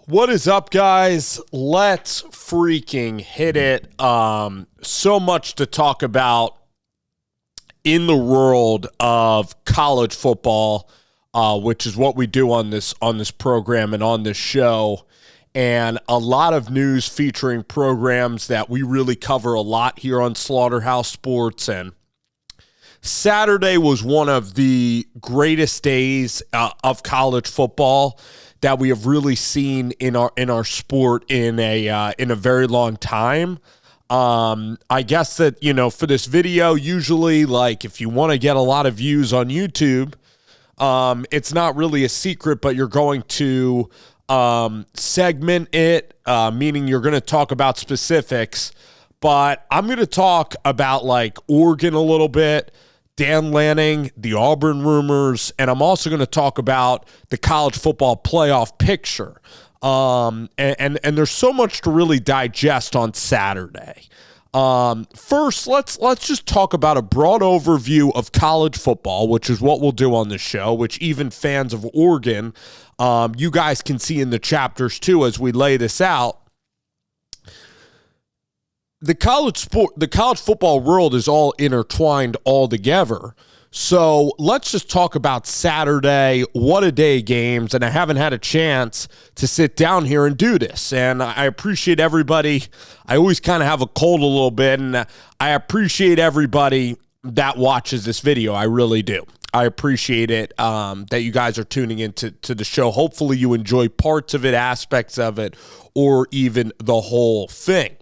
What is up, guys? Let's freaking hit it. So much to talk about in the world of college football, which is what we do on this program and on this show. And a lot of news featuring programs that we really cover a lot here on Slaughterhouse Sports. And Saturday was one of the greatest days of college football that we have really seen in our sport in a very long time. I guess that, for this video, usually, like, if you want to get a lot of views on YouTube, it's not really a secret, but you're going to segment it, meaning you're going to talk about specifics. But I'm going to talk about, like, Oregon a little bit, Dan Lanning, the Auburn rumors, and I'm also going to talk about the college football playoff picture. And there's so much to really digest on Saturday. First, let's just talk about a broad overview of college football, which is what we'll do on the show, which even fans of Oregon, you guys can see in the chapters too as we lay this out. The college football world is all intertwined all together. So let's just talk about Saturday. What a day of games. And I haven't had a chance to sit down here and do this. And I appreciate everybody. I always kind of have a cold a little bit. And I appreciate everybody that watches this video. I really do. I appreciate it that you guys are tuning into the show. Hopefully you enjoy parts of it, aspects of it, or even the whole thing.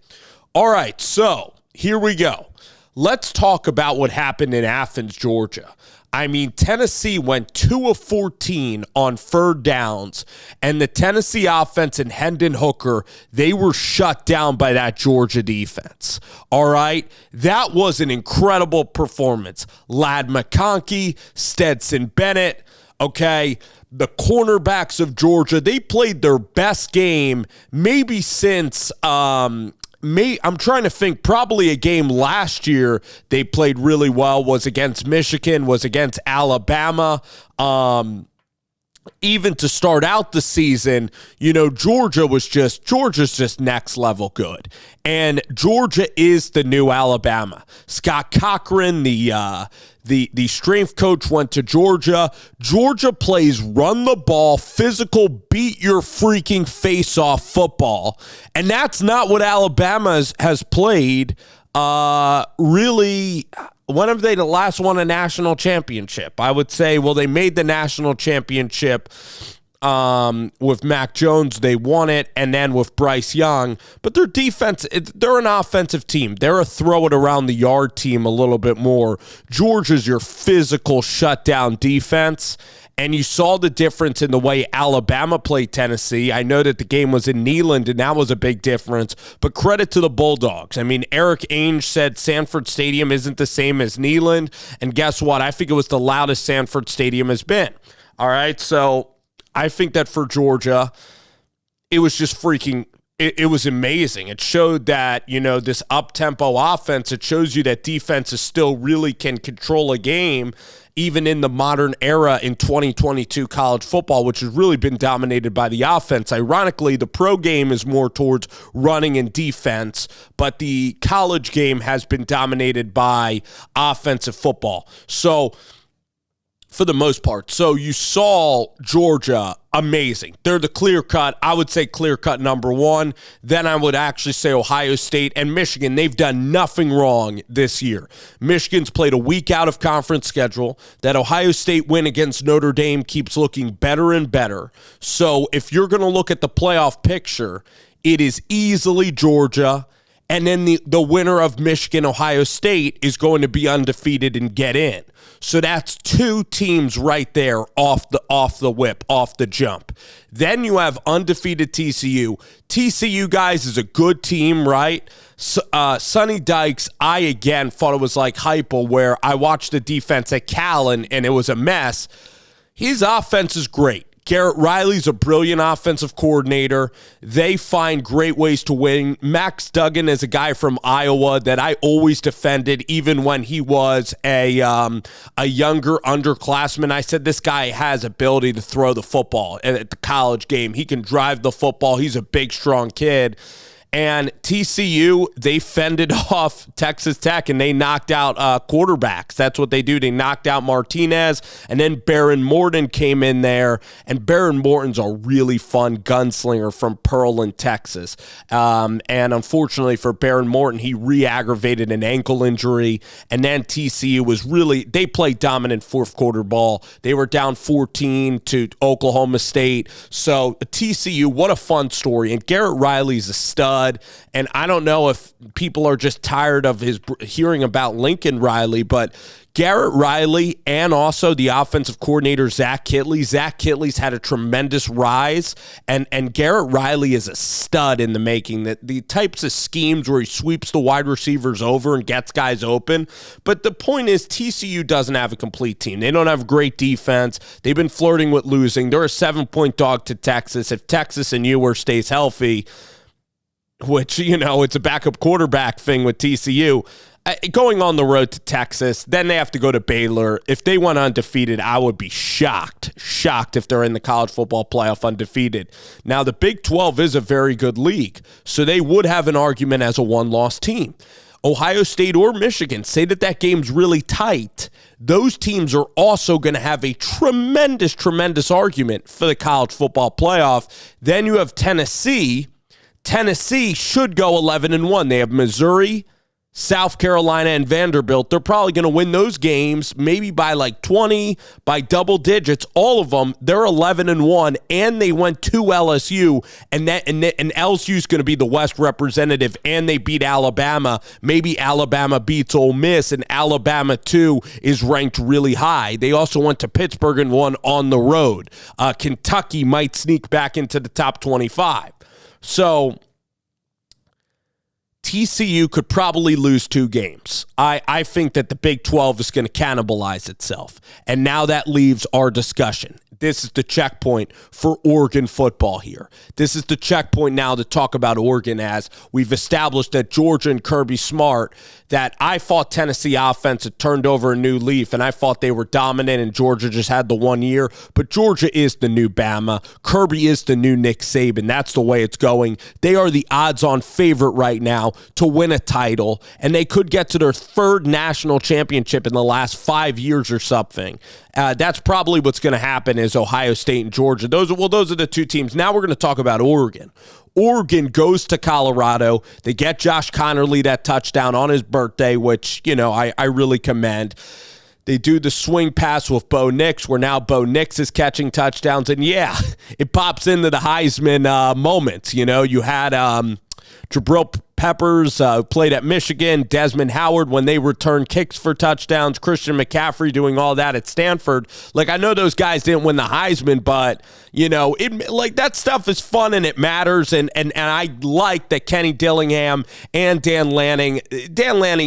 All right, so here we go. Let's talk about what happened in Athens, Georgia. I mean, Tennessee went 2 of 14 on third downs, and the Tennessee offense and Hendon Hooker, they were shut down by that Georgia defense. All right? That was an incredible performance. Ladd McConkey, Stetson Bennett, okay? The cornerbacks of Georgia, they played their best game maybe since I'm trying to think, probably a game last year they played really well was against Michigan, was against Alabama. Even to start out the season, Georgia's just next level good. And Georgia is the new Alabama. Scott Cochran, the strength coach, went to Georgia. Georgia plays run the ball, physical, beat your freaking face off football. And that's not what Alabama has played really. When have they last won a national championship? I would say, well, they made the national championship with Mac Jones. They won it, and then with Bryce Young. But their defense, they're an offensive team. They're a throw-it-around-the-yard team a little bit more. Georgia's your physical shutdown defense. And you saw the difference in the way Alabama played Tennessee. I know that the game was in Neyland, and that was a big difference. But credit to the Bulldogs. I mean, Eric Ainge said Sanford Stadium isn't the same as Neyland. And guess what? I think it was the loudest Sanford Stadium has been. All right, so I think that for Georgia, it was just freaking it was amazing. It showed that, this up-tempo offense, it shows you that defenses still really can control a game, even in the modern era in 2022 college football, which has really been dominated by the offense. Ironically, the pro game is more towards running and defense, but the college game has been dominated by offensive football. So, for the most part. So you saw Georgia, amazing. They're the clear-cut, I would say clear-cut number one. Then I would actually say Ohio State and Michigan. They've done nothing wrong this year. Michigan's played a week out of conference schedule. That Ohio State win against Notre Dame keeps looking better and better. So if you're going to look at the playoff picture, it is easily Georgia. And then the winner of Michigan-Ohio State is going to be undefeated and get in. So that's two teams right there off the whip, off the jump. Then you have undefeated TCU. TCU, guys, is a good team, right? Sonny Dykes, I again thought it was like Heupel, where I watched the defense at Cal and it was a mess. His offense is great. Garrett Riley's a brilliant offensive coordinator. They find great ways to win. Max Duggan is a guy from Iowa that I always defended, even when he was a younger underclassman. I said this guy has ability to throw the football at the college game. He can drive the football. He's a big, strong kid. And TCU, they fended off Texas Tech, and they knocked out quarterbacks. That's what they do. They knocked out Martinez, and then Baron Morton came in there. And Baron Morton's a really fun gunslinger from Pearland, Texas. And unfortunately for Baron Morton, he re-aggravated an ankle injury. And then TCU was really, they played dominant fourth quarter ball. They were down 14 to Oklahoma State. So TCU, what a fun story. And Garrett Riley's a stud. And I don't know if people are just tired of hearing about Lincoln Riley, but Garrett Riley and also the offensive coordinator, Zach Kittley. Zach Kittley's had a tremendous rise, and Garrett Riley is a stud in the making. The types of schemes where he sweeps the wide receivers over and gets guys open. But the point is, TCU doesn't have a complete team. They don't have great defense. They've been flirting with losing. They're a 7-point dog to Texas. If Texas and Ewers stays healthy, which, it's a backup quarterback thing with TCU, going on the road to Texas, then they have to go to Baylor. If they went undefeated, I would be shocked if they're in the college football playoff undefeated. Now, the Big 12 is a very good league, so they would have an argument as a one-loss team. Ohio State or Michigan, say that game's really tight. Those teams are also going to have a tremendous, tremendous argument for the college football playoff. Then you have Tennessee. Tennessee should go 11-1. They have Missouri, South Carolina, and Vanderbilt. They're probably going to win those games, maybe by like 20, by double digits. All of them, they're 11-1, and they went to LSU, and LSU's going to be the West representative, and they beat Alabama. Maybe Alabama beats Ole Miss, and Alabama, too, is ranked really high. They also went to Pittsburgh and won on the road. Kentucky might sneak back into the top 25. So TCU could probably lose 2 games. I think that the Big 12 is going to cannibalize itself. And now that leaves our discussion. This is the checkpoint for Oregon football here. This is the checkpoint now to talk about Oregon, as we've established that Georgia and Kirby Smart, that I thought Tennessee offense had turned over a new leaf, and I thought they were dominant, and Georgia just had the 1 year. But Georgia is the new Bama. Kirby is the new Nick Saban. That's the way it's going. They are the odds-on favorite right now to win a title, and they could get to their 3rd national championship in the last 5 years or something. That's probably what's going to happen is Ohio State and Georgia. Those are the 2 teams. Now we're going to talk about Oregon. Oregon goes to Colorado. They get Josh Connerly that touchdown on his birthday, which, I really commend. They do the swing pass with Bo Nix, where now Bo Nix is catching touchdowns. And, yeah, it pops into the Heisman moments. You had Jabril Peppers played at Michigan, Desmond Howard when they returned kicks for touchdowns, Christian McCaffrey doing all that at Stanford. Like, I know those guys didn't win the Heisman, but that stuff is fun and it matters. And I like that Kenny Dillingham and Dan Lanning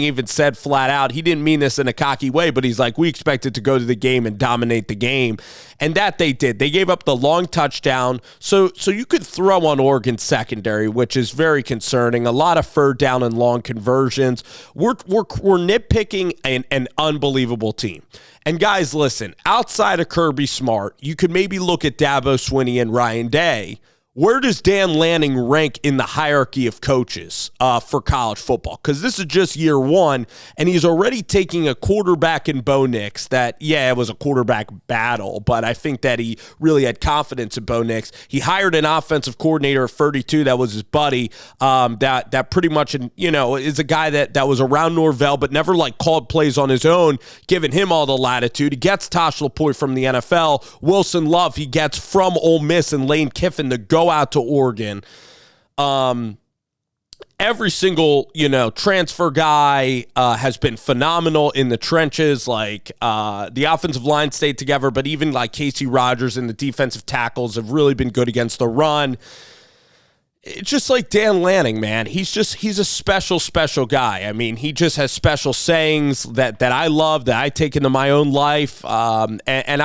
even said flat out, he didn't mean this in a cocky way, but he's like, we expected to go to the game and dominate the game. And that they did. They gave up the long touchdown. So you could throw on Oregon's secondary, which is very concerning. A lot of 3rd down and long conversions. We're nitpicking an unbelievable team. And guys, listen, outside of Kirby Smart, you could maybe look at Dabo Swinney and Ryan Day. Where does Dan Lanning rank in the hierarchy of coaches for college football? Because this is just year 1, and he's already taking a quarterback in Bo Nix that, it was a quarterback battle, but I think that he really had confidence in Bo Nix. He hired an offensive coordinator at 32 that was his buddy, that pretty much, is a guy that was around Norvell, but never called plays on his own, giving him all the latitude. He gets Tosh LaPointe from the NFL. Wilson Love he gets from Ole Miss and Lane Kiffin to go out to Oregon. Every single, transfer guy has been phenomenal in the trenches. The offensive line stayed together, but even Casey Rogers and the defensive tackles have really been good against the run. It's just like Dan Lanning, man. He's a special, special guy. I mean, he just has special sayings that I love, that I take into my own life. And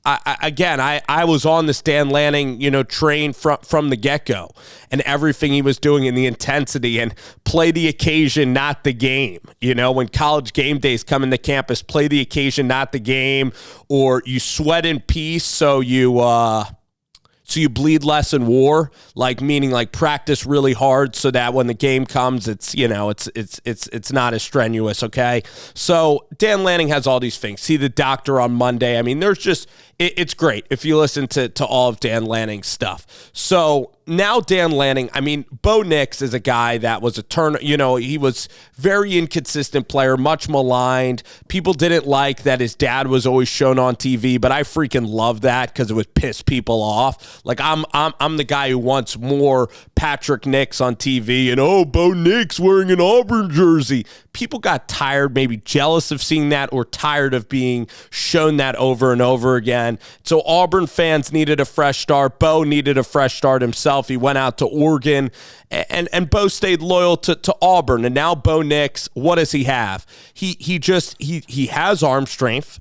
I was on this Dan Lanning, train from the get-go, and everything he was doing in the intensity and play the occasion, not the game. When college game days come into campus, play the occasion, not the game, or you sweat in peace, so you bleed less in war, meaning practice really hard so that when the game comes, it's not as strenuous. Okay. So Dan Lanning has all these things. See the doctor on Monday. I mean, it's great if you listen to all of Dan Lanning's stuff. So now Dan Lanning, Bo Nix is a guy that was he was very inconsistent player, much maligned. People didn't like that his dad was always shown on TV, but I freaking love that because it would piss people off. I'm the guy who wants more Patrick Nix on TV and, Bo Nix wearing an Auburn jersey. People got tired, maybe jealous of seeing that or tired of being shown that over and over again. So Auburn fans needed a fresh start. Bo needed a fresh start himself. He went out to Oregon, and Bo stayed loyal to Auburn. And now Bo Nix, what does he have? He has arm strength.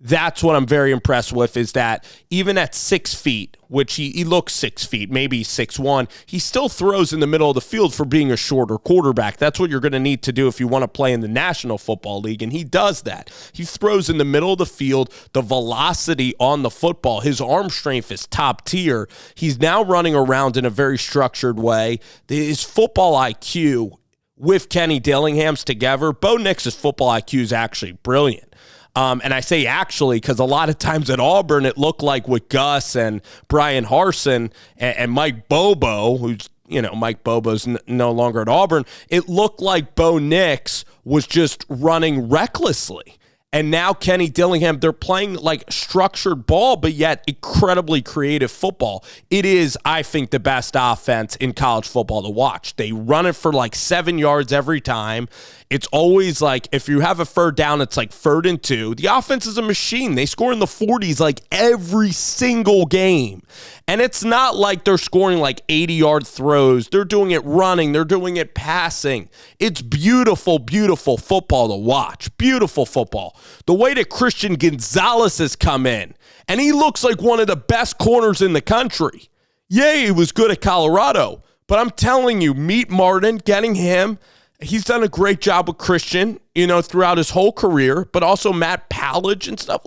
That's what I'm very impressed with, is that even at 6 feet, which he looks 6 feet, maybe 6'1", he still throws in the middle of the field for being a shorter quarterback. That's what you're going to need to do if you want to play in the National Football League, and he does that. He throws in the middle of the field, the velocity on the football. His arm strength is top tier. He's now running around in a very structured way. His football IQ with Kenny Dillingham's together, Bo Nix's football IQ is actually brilliant. And I say actually because a lot of times at Auburn, it looked like with Gus and Brian Harsin and Mike Bobo, who's, Mike Bobo's no longer at Auburn, it looked like Bo Nix was just running recklessly. And now Kenny Dillingham, they're playing structured ball, but yet incredibly creative football. It is, I think, the best offense in college football to watch. They run it for 7 yards every time. It's always if you have a third down, it's 3rd and 2. The offense is a machine. They score in the 40s every single game. And it's not like they're scoring 80-yard throws. They're doing it running. They're doing it passing. It's beautiful, beautiful football to watch. Beautiful football. The way that Christian Gonzalez has come in, and he looks like one of the best corners in the country. Yeah, he was good at Colorado. But I'm telling you, meet Martin, getting him. He's done a great job with Christian, throughout his whole career, but also Matt Pallage and stuff.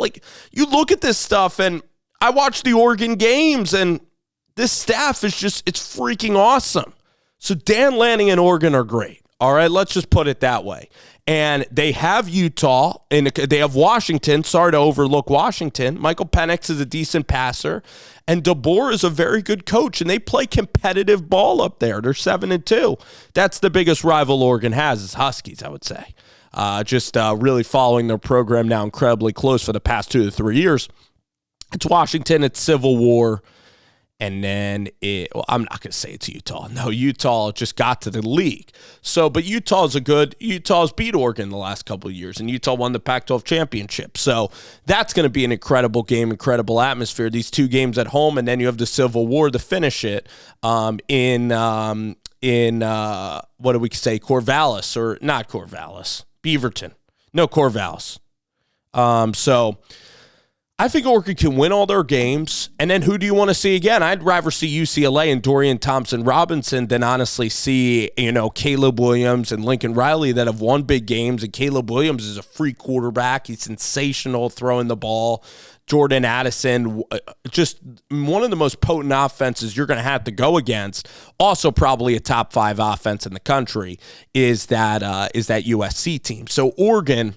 You look at this stuff, and I watch the Oregon games, and this staff is it's freaking awesome. So Dan Lanning and Oregon are great. All right, let's just put it that way. And they have Utah, and they have Washington. Sorry to overlook Washington. Michael Penix is a decent passer, and DeBoer is a very good coach, and they play competitive ball up there. They're 7-2. That's the biggest rival Oregon has is Huskies, I would say. Really following their program now incredibly close for the past 2 to 3 years. It's Washington, it's Civil War, and then I'm not going to say it's Utah. No, Utah just got to the league. But Utah's beat Oregon the last couple of years, and Utah won the Pac-12 championship. So that's going to be an incredible game, incredible atmosphere. These 2 games at home, and then you have the Civil War to finish it in what do we say, Corvallis, or not Corvallis, Beaverton. No, Corvallis. So I think Oregon can win all their games. And then who do you want to see again? I'd rather see UCLA and Dorian Thompson-Robinson than honestly see, Caleb Williams and Lincoln Riley that have won big games. And Caleb Williams is a free quarterback. He's sensational throwing the ball. Jordan Addison, just one of the most potent offenses you're going to have to go against. Also probably a top 5 offense in the country is that USC team. So Oregon,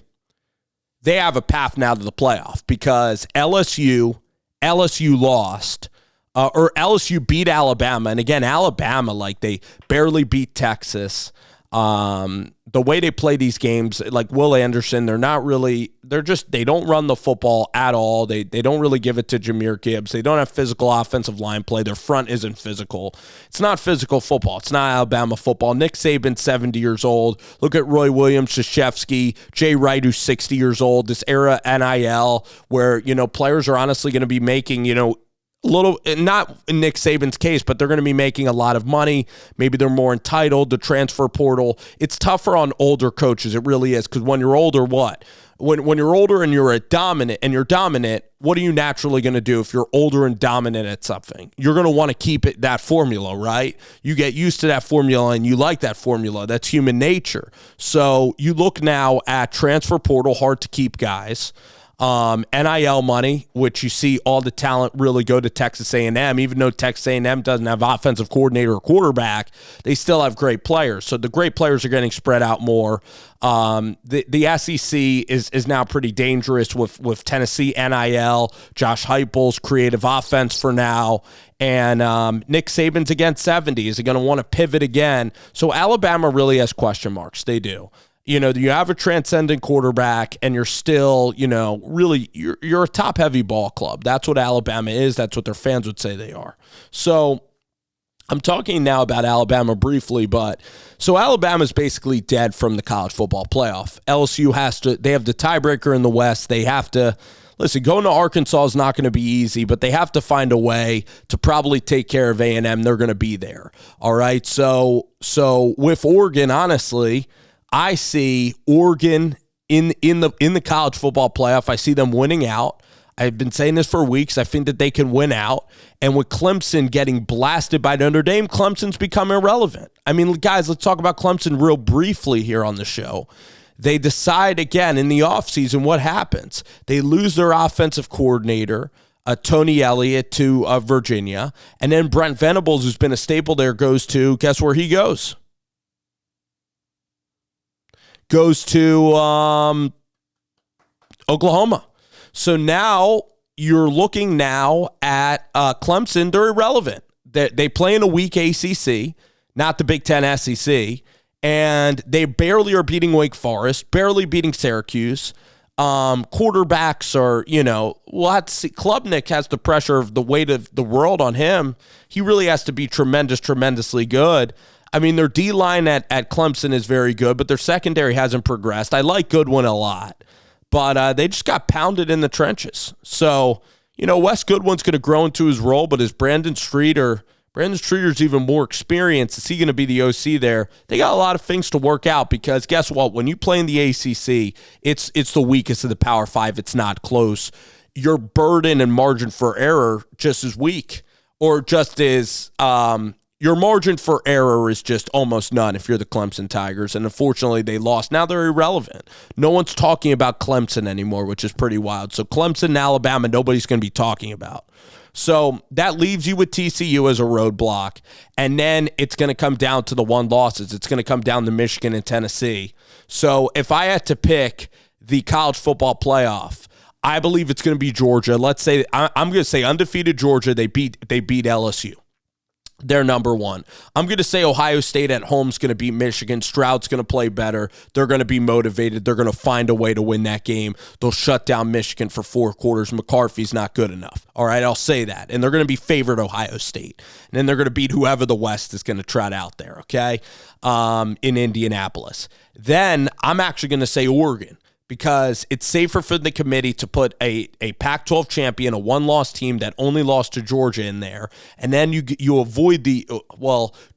they have a path now to the playoff because LSU lost, or LSU beat Alabama. And again, Alabama, they barely beat Texas. The way they play these games, Will Anderson, they don't run the football at all. They don't really give it to Jahmyr Gibbs. They don't have physical offensive line play. Their front isn't physical. It's not physical football. It's not Alabama football. Nick Saban, 70 years old. Look at Roy Williams, Krzyzewski, Jay Wright, who's 60 years old. This era NIL where, players are honestly going to be making, little, not in Nick Saban's case, but they're going to be making a lot of money. Maybe they're more entitled. The transfer portal, it's tougher on older coaches. It really is, because when you're older, what? When you're older and you're dominant, what are you naturally going to do if you're older and dominant at something? You're going to want to keep it that formula, right? You get used to that formula and you like that formula. That's human nature. So you look now at transfer portal, hard to keep guys. NIL money, which you see all the talent really go to Texas A&M. Even though Texas A&M doesn't have offensive coordinator or quarterback, they still have great players. So the great players are getting spread out more. The SEC is now pretty dangerous with Tennessee NIL, Josh Heupel's creative offense for now, and Nick Saban's against 70. Is he going to want to pivot again? So Alabama really has question marks. They do. You have a transcendent quarterback, and you're still, really, you're a top-heavy ball club. That's what Alabama is. That's what their fans would say they are. So I'm talking now about Alabama briefly, but so Alabama's basically dead from the college football playoff. LSU they have the tiebreaker in the West. They have to, listen, going to Arkansas is not going to be easy, but they have to find a way to probably take care of A&M. They're going to be there. All right. So with Oregon, honestly, I see Oregon in the college football playoff. I see them winning out. I've been saying this for weeks. I think that they can win out. And with Clemson getting blasted by Notre Dame, Clemson's become irrelevant. I mean, guys, let's talk about Clemson real briefly here on the show. They decide again in the offseason what happens. They lose their offensive coordinator, Tony Elliott, to Virginia. And then Brent Venables, who's been a staple there, goes to, guess where he goes? Goes to Oklahoma. So now you're looking now at Clemson. They're irrelevant. They play in a weak ACC, not the Big Ten SEC, and they barely are beating Wake Forest, barely beating Syracuse. Quarterbacks are, we'll have to see. Klubnik has the pressure of the weight of the world on him. He really has to be tremendously good. I mean, their D-line at Clemson is very good, but their secondary hasn't progressed. I like Goodwin a lot, but they just got pounded in the trenches. So, Wes Goodwin's going to grow into his role, but is Brandon Streeter's even more experienced. Is he going to be the OC there? They got a lot of things to work out because guess what? When you play in the ACC, it's the weakest of the Power Five. It's not close. Your burden and margin for error just is weak, or just is your margin for error is just almost none if you're the Clemson Tigers, and unfortunately they lost. Now they're irrelevant. No one's talking about Clemson anymore, which is pretty wild. So Clemson and Alabama, nobody's going to be talking about. So that leaves you with TCU as a roadblock, and then it's going to come down to the one losses. It's going to come down to Michigan and Tennessee. So if I had to pick the college football playoff, I believe it's going to be Georgia. Let's say I'm going to say undefeated Georgia. They beat LSU. They're number one. I'm going to say Ohio State at home is going to beat Michigan. Stroud's going to play better. They're going to be motivated. They're going to find a way to win that game. They'll shut down Michigan for 4 quarters. McCarthy's not good enough. All right, I'll say that. And they're going to be favored Ohio State. And then they're going to beat whoever the West is going to trot out there, okay, in Indianapolis. Then I'm actually going to say Oregon, because it's safer for the committee to put a Pac-12 champion, a one-loss team that only lost to Georgia in there, and then you avoid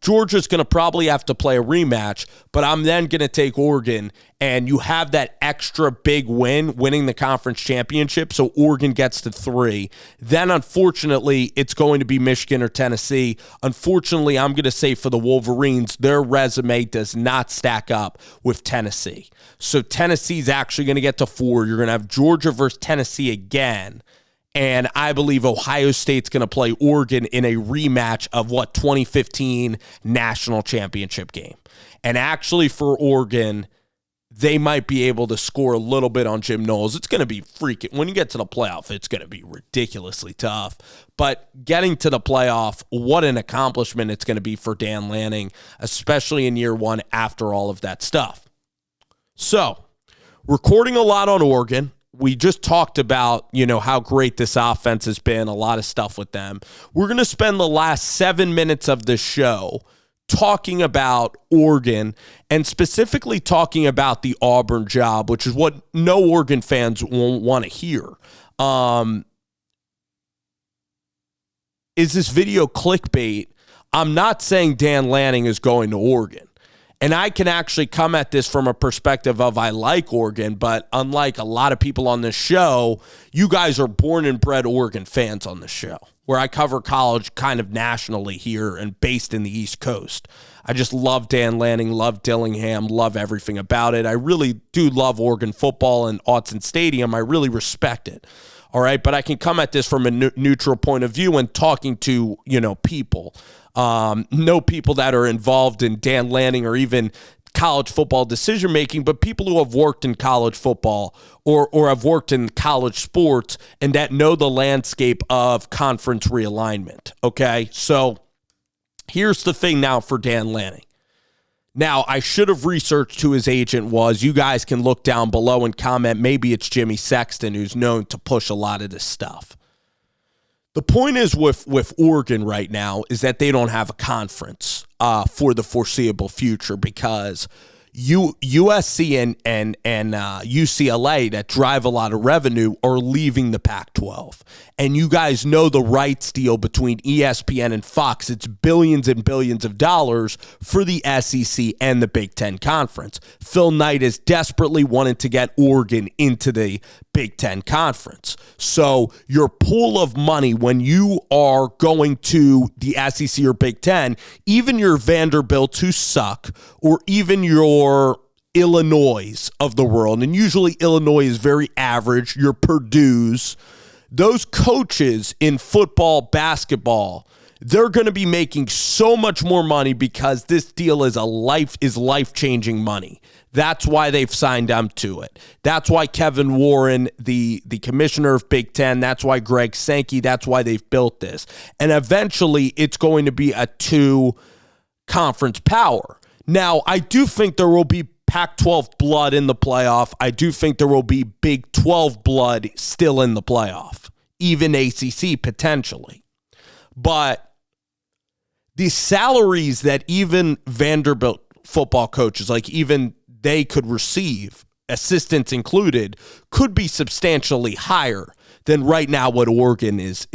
Georgia's going to probably have to play a rematch, but I'm then going to take Oregon, and you have that extra big win, winning the conference championship, so Oregon gets to 3. Then, unfortunately, it's going to be Michigan or Tennessee. Unfortunately, I'm going to say for the Wolverines, their resume does not stack up with Tennessee. So Tennessee's actually going to get to 4. You're going to have Georgia versus Tennessee again. And I believe Ohio State's going to play Oregon in a rematch of 2015 national championship game. And actually for Oregon, they might be able to score a little bit on Jim Knowles. It's going to be freaking, when you get to the playoff, it's going to be ridiculously tough. But getting to the playoff, what an accomplishment it's going to be for Dan Lanning, especially in year 1 after all of that stuff. So, recording a lot on Oregon. We just talked about, how great this offense has been, a lot of stuff with them. We're going to spend the last 7 minutes of the show talking about Oregon, and specifically talking about the Auburn job, which is what no Oregon fans won't want to hear. Is this video clickbait? I'm not saying Dan Lanning is going to Oregon. And I can actually come at this from a perspective of I like Oregon, but unlike a lot of people on this show, you guys are born and bred Oregon fans on this show, where I cover college kind of nationally here and based in the East Coast. I just love Dan Lanning, love Dillingham, love everything about it. I really do love Oregon football and Autzen Stadium. I really respect it. All right, but I can come at this from a neutral point of view and talking to, people. No people that are involved in Dan Lanning or even college football decision-making, but people who have worked in college football or have worked in college sports and that know the landscape of conference realignment, okay? So here's the thing now for Dan Lanning. Now, I should have researched who his agent was. You guys can look down below and comment. Maybe it's Jimmy Sexton, who's known to push a lot of this stuff. The point is with Oregon right now is that they don't have a conference for the foreseeable future because USC and UCLA that drive a lot of revenue are leaving the Pac-12. And you guys know the rights deal between ESPN and Fox. It's billions and billions of dollars for the SEC and the Big Ten Conference. Phil Knight is desperately wanting to get Oregon into the Big Ten Conference. So your pool of money when you are going to the SEC or Big Ten, even your Vanderbilts who suck, or even your Illinois of the world, and usually Illinois is very average, your Purdue's, those coaches in football, basketball, they're going to be making so much more money because this deal is life-changing money. That's why they've signed up to it. That's why Kevin Warren, the commissioner of Big Ten, that's why Greg Sankey, that's why they've built this. And eventually it's going to be a two-conference power. Now, I do think there will be Pac-12 blood in the playoff. I do think there will be Big 12 blood still in the playoff, even ACC potentially. But the salaries that even Vanderbilt football coaches, like even they could receive, assistants included, could be substantially higher than right now what Oregon is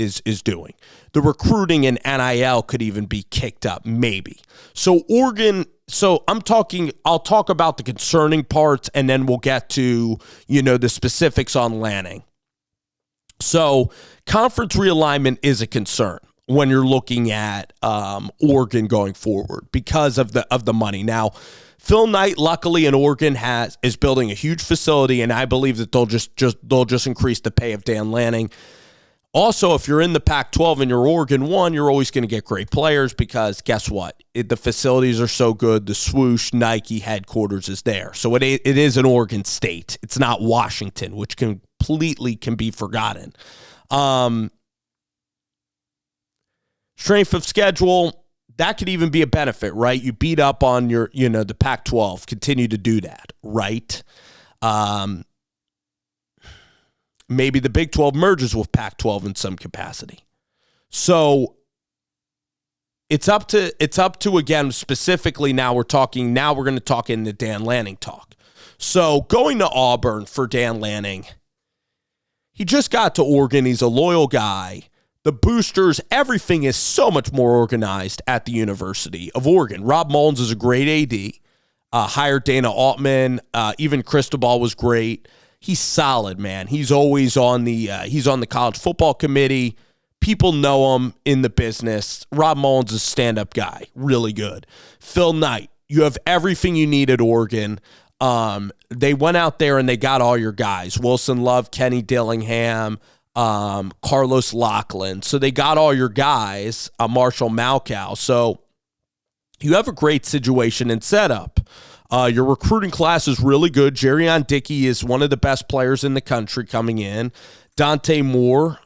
doing. The recruiting and NIL could even be kicked up, maybe. So Oregon, I'll talk about the concerning parts and then we'll get to, the specifics on Lanning. So conference realignment is a concern when you're looking at Oregon going forward because of the money. Now, Phil Knight, luckily in Oregon, is building a huge facility, and I believe that they'll just increase the pay of Dan Lanning. Also, if you're in the Pac-12 and you're Oregon 1, you're always going to get great players because guess what? The facilities are so good. The swoosh Nike headquarters is there. So it is an Oregon State. It's not Washington, which completely can be forgotten. Strength of schedule, that could even be a benefit, right? You beat up on your, the Pac-12. Continue to do that, right? Maybe the Big 12 merges with Pac-12 in some capacity. So it's up to again, specifically now we're going to talk in the Dan Lanning talk. So going to Auburn for Dan Lanning, he just got to Oregon. He's a loyal guy. The boosters, everything is so much more organized at the University of Oregon. Rob Mullins is a great AD. Hired Dana Altman. Even Cristobal was great. He's solid, man. He's always on the college football committee. People know him in the business. Rob Mullins is a stand-up guy. Really good. Phil Knight, you have everything you need at Oregon. They went out there and they got all your guys. Wilson Love, Kenny Dillingham, Carlos Loughlin. So they got all your guys, Marshall Malkow. So you have a great situation and setup. Your recruiting class is really good. Jerrion Dickey is one of the best players in the country coming in. Dante Moore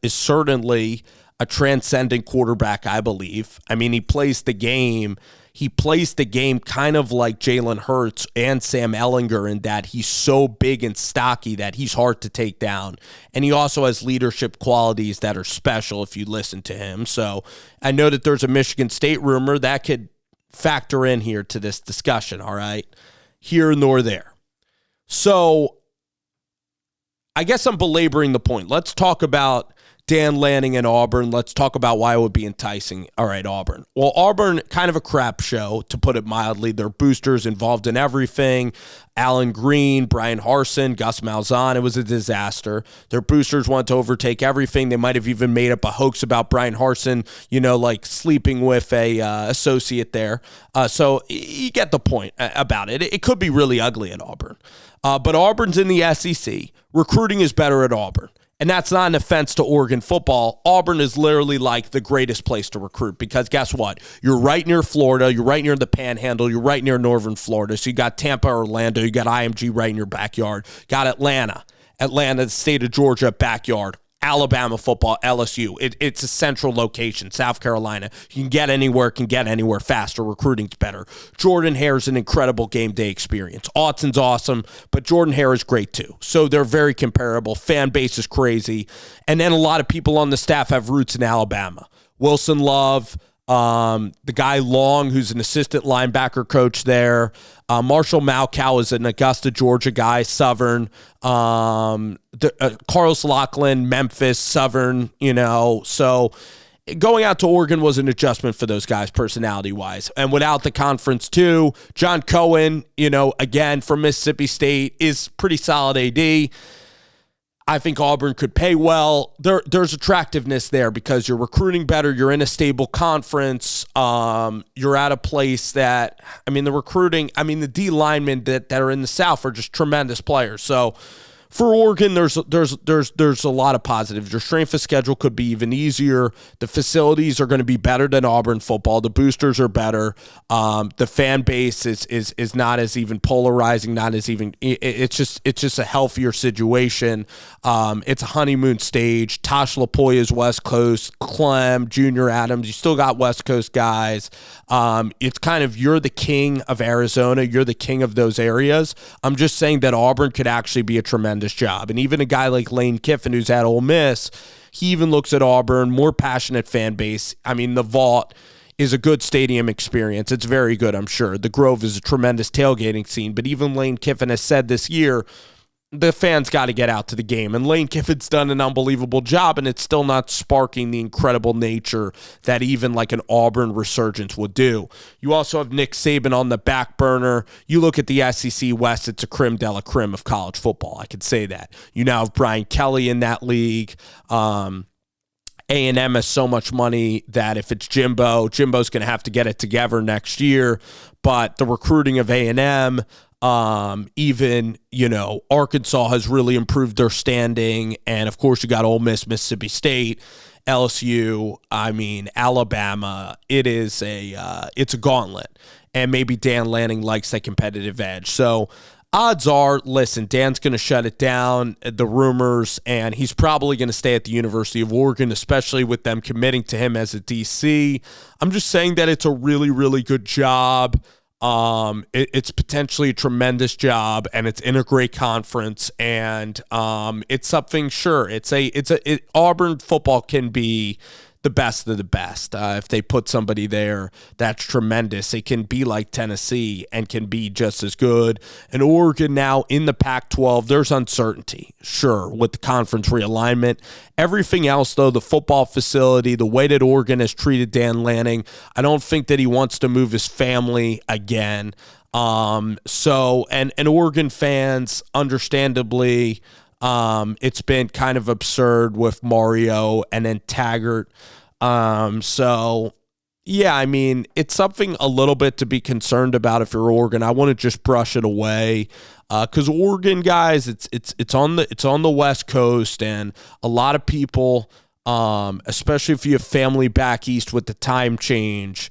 is certainly a transcendent quarterback, I believe. I mean, he plays the game. He plays the game kind of like Jalen Hurts and Sam Ehlinger in that he's so big and stocky that he's hard to take down. And he also has leadership qualities that are special if you listen to him. So I know that there's a Michigan State rumor that could factor in here to this discussion, all right? Here nor there. So I guess I'm belaboring the point. Let's talk about Dan Lanning and Auburn. Let's talk about why it would be enticing. All right, Auburn. Well, Auburn, kind of a crap show, to put it mildly. Their boosters involved in everything. Alan Green, Brian Harsin, Gus Malzahn. It was a disaster. Their boosters wanted to overtake everything. They might have even made up a hoax about Brian Harsin, like sleeping with a associate there. So you get the point about it. It could be really ugly at Auburn. But Auburn's in the SEC. Recruiting is better at Auburn. And that's not an offense to Oregon football. Auburn is literally like the greatest place to recruit because guess what? You're right near Florida. You're right near the Panhandle. You're right near Northern Florida. So you got Tampa, Orlando. You got IMG right in your backyard. Got Atlanta, the state of Georgia, backyard. Alabama football, LSU. It's a central location. South Carolina. You can get anywhere faster. Recruiting's better. Jordan Hare's an incredible game day experience. Autzon's awesome, but Jordan Hare is great too. So they're very comparable. Fan base is crazy. And then a lot of people on the staff have roots in Alabama. Wilson Love, the guy Long, who's an assistant linebacker coach there. Marshall Malkow is an Augusta, Georgia guy, Southern. Carlos Loughlin, Memphis, Southern, So going out to Oregon was an adjustment for those guys personality-wise. And without the conference, too, John Cohen, again, from Mississippi State, is pretty solid AD. I think Auburn could pay well. There's attractiveness there because you're recruiting better. You're in a stable conference. You're at a place that, the D linemen that are in the South are just tremendous players. So for Oregon, there's a lot of positives. Your strength of schedule could be even easier. The facilities are going to be better than Auburn football. The boosters are better. The fan base is not as even polarizing. Not as even. It's just a healthier situation. It's a honeymoon stage. Tosh Lapoya is West Coast. Clem, Junior Adams. You still got West Coast guys. It's kind of you're the king of Arizona. You're the king of those areas. I'm just saying that Auburn could actually be a tremendous job. And even a guy like Lane Kiffin, who's at Ole Miss, he even looks at Auburn, more passionate fan base. The Vault is a good stadium experience. It's very good, I'm sure. The Grove is a tremendous tailgating scene. But even Lane Kiffin has said this year, the fans got to get out to the game. And Lane Kiffin's done an unbelievable job, and it's still not sparking the incredible nature that even like an Auburn resurgence would do. You also have Nick Saban on the back burner. You look at the SEC West, it's a creme de la creme of college football. I could say that. You now have Brian Kelly in that league. A&M has so much money that if it's Jimbo's going to have to get it together next year. But the recruiting of A&M, even, Arkansas has really improved their standing. And of course you got Ole Miss, Mississippi State, LSU, Alabama. It's a gauntlet. And maybe Dan Lanning likes that competitive edge. So odds are, listen, Dan's going to shut it down, the rumors, and he's probably going to stay at the University of Oregon, especially with them committing to him as a DC. I'm just saying that it's a really, really good job. It's potentially a tremendous job, and it's in a great conference, and it's something. Sure, Auburn football can be the best of the best. If they put somebody there, that's tremendous. It can be like Tennessee and can be just as good. And Oregon now in the Pac-12, there's uncertainty, sure, with the conference realignment. Everything else, though, the football facility, the way that Oregon has treated Dan Lanning, I don't think that he wants to move his family again. And Oregon fans, understandably, it's been kind of absurd with Mario and then Taggart. It's something a little bit to be concerned about if you're Oregon. I want to just brush it away. Because Oregon, guys, it's on the West Coast, and a lot of people, especially if you have family back east with the time change,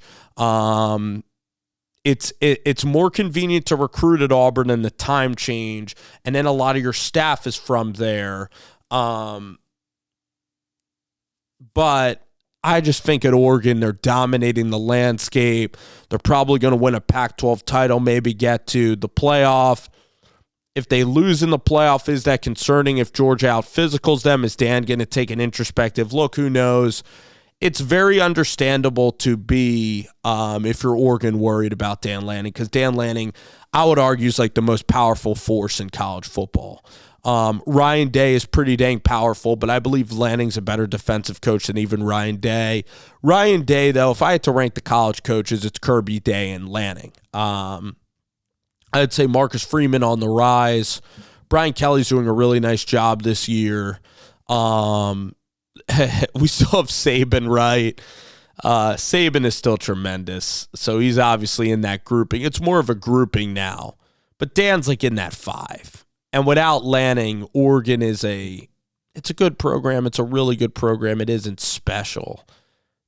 it's more convenient to recruit at Auburn than the time change, and then a lot of your staff is from there. But I just think at Oregon, they're dominating the landscape. They're probably going to win a Pac-12 title, maybe get to the playoff. If they lose in the playoff, is that concerning? If Georgia out-physicals them, is Dan going to take an introspective look? Who knows? It's very understandable to be, if you're Oregon, worried about Dan Lanning, because Dan Lanning, I would argue, is like the most powerful force in college football. Ryan Day is pretty dang powerful, but I believe Lanning's a better defensive coach than even Ryan Day. Ryan Day, though, if I had to rank the college coaches, it's Kirby, Day, and Lanning. I'd say Marcus Freeman on the rise. Brian Kelly's doing a really nice job this year. We still have Saban, right? Saban is still tremendous, so he's obviously in that grouping. It's more of a grouping now, but Dan's like in that 5. And without Lanning, Oregon it's a good program. It's a really good program. It isn't special.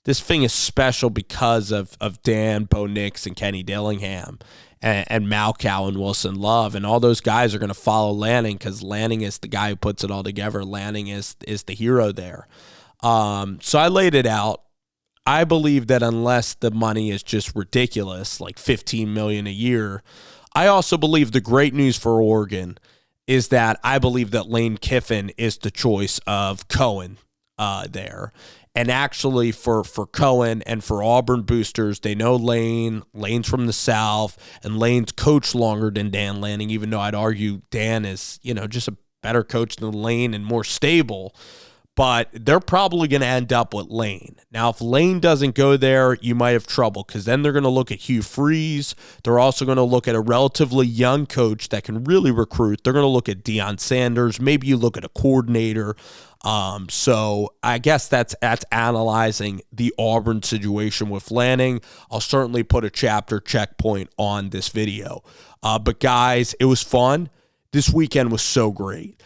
This thing is special because of Dan, Bo Nix, and Kenny Dillingham, and Malcow and Wilson Love. And all those guys are going to follow Lanning because Lanning is the guy who puts it all together. Lanning is the hero there. So I laid it out. I believe that unless the money is just ridiculous, like $15 million a year, I also believe the great news for Oregon is that I believe that Lane Kiffin is the choice of Cohen there. And actually for Cohen and for Auburn boosters, they know Lane. Lane's from the South, and Lane's coached longer than Dan Lanning, even though I'd argue Dan is, just a better coach than Lane and more stable. But they're probably going to end up with Lane. Now, if Lane doesn't go there, you might have trouble because then they're going to look at Hugh Freeze. They're also going to look at a relatively young coach that can really recruit. They're going to look at Deion Sanders. Maybe you look at a coordinator. So I guess that's analyzing the Auburn situation with Lanning. I'll certainly put a chapter checkpoint on this video. But guys, it was fun. This weekend was so great.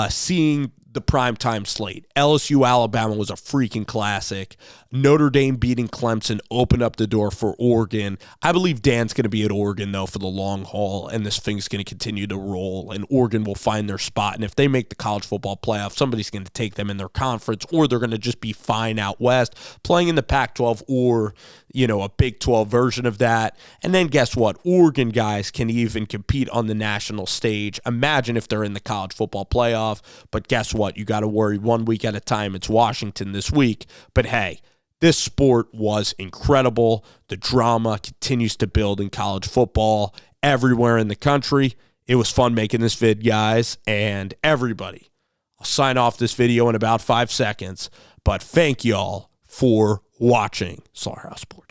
Seeing the primetime slate. LSU Alabama was a freaking classic. Notre Dame beating Clemson opened up the door for Oregon. I believe Dan's going to be at Oregon, though, for the long haul, and this thing's going to continue to roll, and Oregon will find their spot. And if they make the college football playoff, somebody's going to take them in their conference, or they're going to just be fine out west, playing in the Pac-12 or, a Big 12 version of that. And then guess what? Oregon guys can even compete on the national stage. Imagine if they're in the college football playoff. But guess what? You got to worry 1 week at a time. It's Washington this week. But hey, this sport was incredible. The drama continues to build in college football everywhere in the country. It was fun making this vid, guys, and everybody. I'll sign off this video in about 5 seconds, but thank y'all for watching Slaughterhouse Sports.